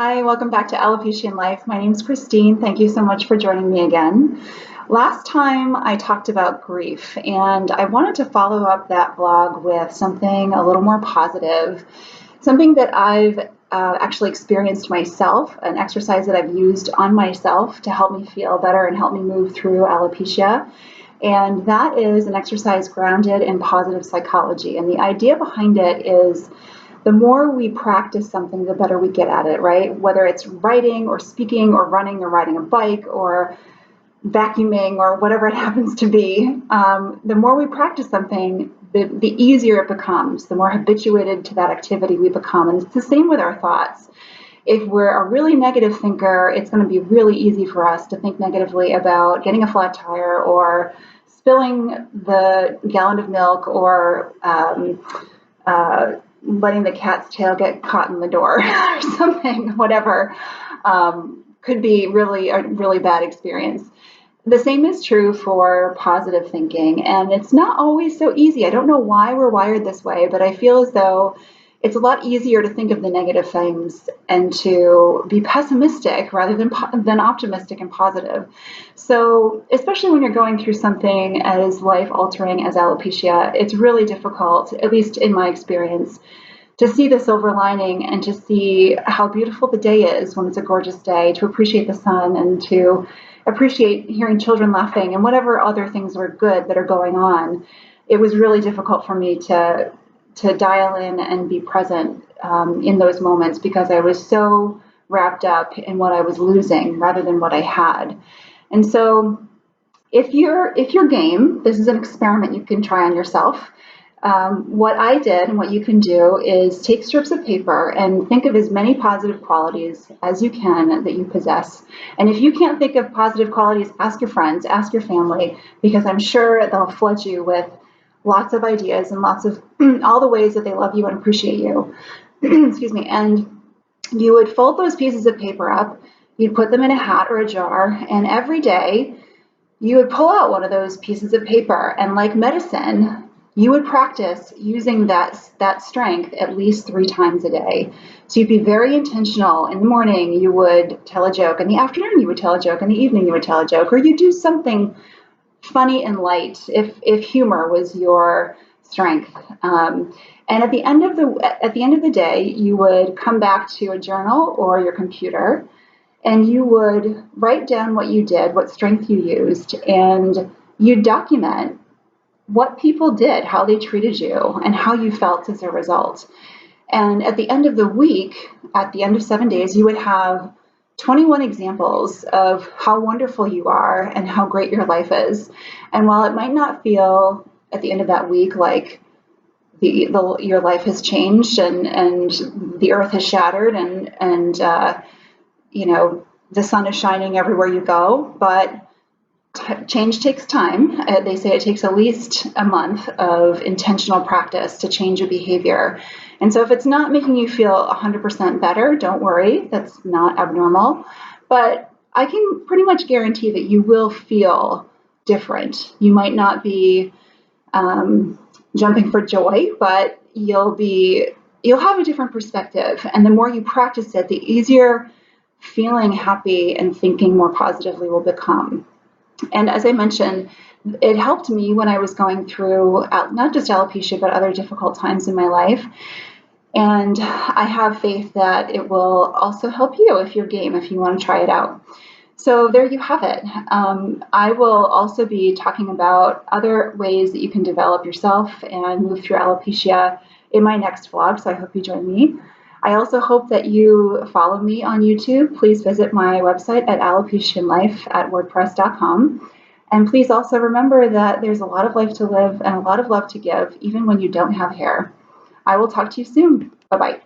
Hi, welcome back to Alopecia in Life. My name is Christine. Thank you so much for joining me again. Last time I talked about grief, and I wanted to follow up that blog with something a little more positive, something that I've actually experienced myself, an exercise that I've used on myself to help me feel better and help me move through alopecia. And that is an exercise grounded in positive psychology. And the idea behind it is the more we practice something, the better we get at it, right? Whether it's writing or speaking or running or riding a bike or vacuuming or whatever it happens to be, the more we practice something, the easier it becomes, the more habituated to that activity we become. And it's the same with our thoughts. If we're a really negative thinker, it's going to be really easy for us to think negatively about getting a flat tire or spilling the gallon of milk or letting the cat's tail get caught in the door or something, whatever, could be really a really bad experience. The same is true for positive thinking, and it's not always so easy. I don't know why we're wired this way, but I feel as though it's a lot easier to think of the negative things and to be pessimistic rather than optimistic and positive. So, especially when you're going through something as life-altering as alopecia, it's really difficult, at least in my experience, to see the silver lining and to see how beautiful the day is when it's a gorgeous day, to appreciate the sun and to appreciate hearing children laughing and whatever other things are good that are going on. It was really difficult for me to dial in and be present in those moments because I was so wrapped up in what I was losing rather than what I had. And so if you're game, this is an experiment you can try on yourself. What I did and what you can do is take strips of paper and think of as many positive qualities as you can that you possess. And if you can't think of positive qualities, ask your friends, ask your family, because I'm sure they'll flood you with lots of ideas and lots of all the ways that they love you and appreciate you. Excuse me. And you would fold those pieces of paper up, you'd put them in a hat or a jar, and every day you would pull out one of those pieces of paper, and like medicine, you would practice using that strength at least 3 times a day. So you'd be very intentional. In the morning, you would tell a joke. In the afternoon, you would tell a joke. In the evening, you would tell a joke. Or you do something funny and light if humor was your strength. And at the end of the day, you would come back to a journal or your computer, and you would write down what you did, what strength you used, and you document what people did, how they treated you, and how you felt as a result. And at the end of the week, at the end of 7 days, you would have 21 examples of how wonderful you are and how great your life is. And while it might not feel at the end of that week like your life has changed and the earth has shattered and the sun is shining everywhere you go, but change takes time. They say it takes at least a month of intentional practice to change your behavior. And so if it's not making you feel 100% better, don't worry. That's not abnormal. But I can pretty much guarantee that you will feel different. You might not be jumping for joy, but you'll have a different perspective. And the more you practice it, the easier feeling happy and thinking more positively will become. And as I mentioned, it helped me when I was going through not just alopecia, but other difficult times in my life. And I have faith that it will also help you if you're game, if you want to try it out. So there you have it. I will also be talking about other ways that you can develop yourself and move through alopecia in my next vlog, so I hope you join me. I also hope that you follow me on YouTube. Please visit my website at alopecianlife@wordpress.com. And please also remember that there's a lot of life to live and a lot of love to give, even when you don't have hair. I will talk to you soon. Bye-bye.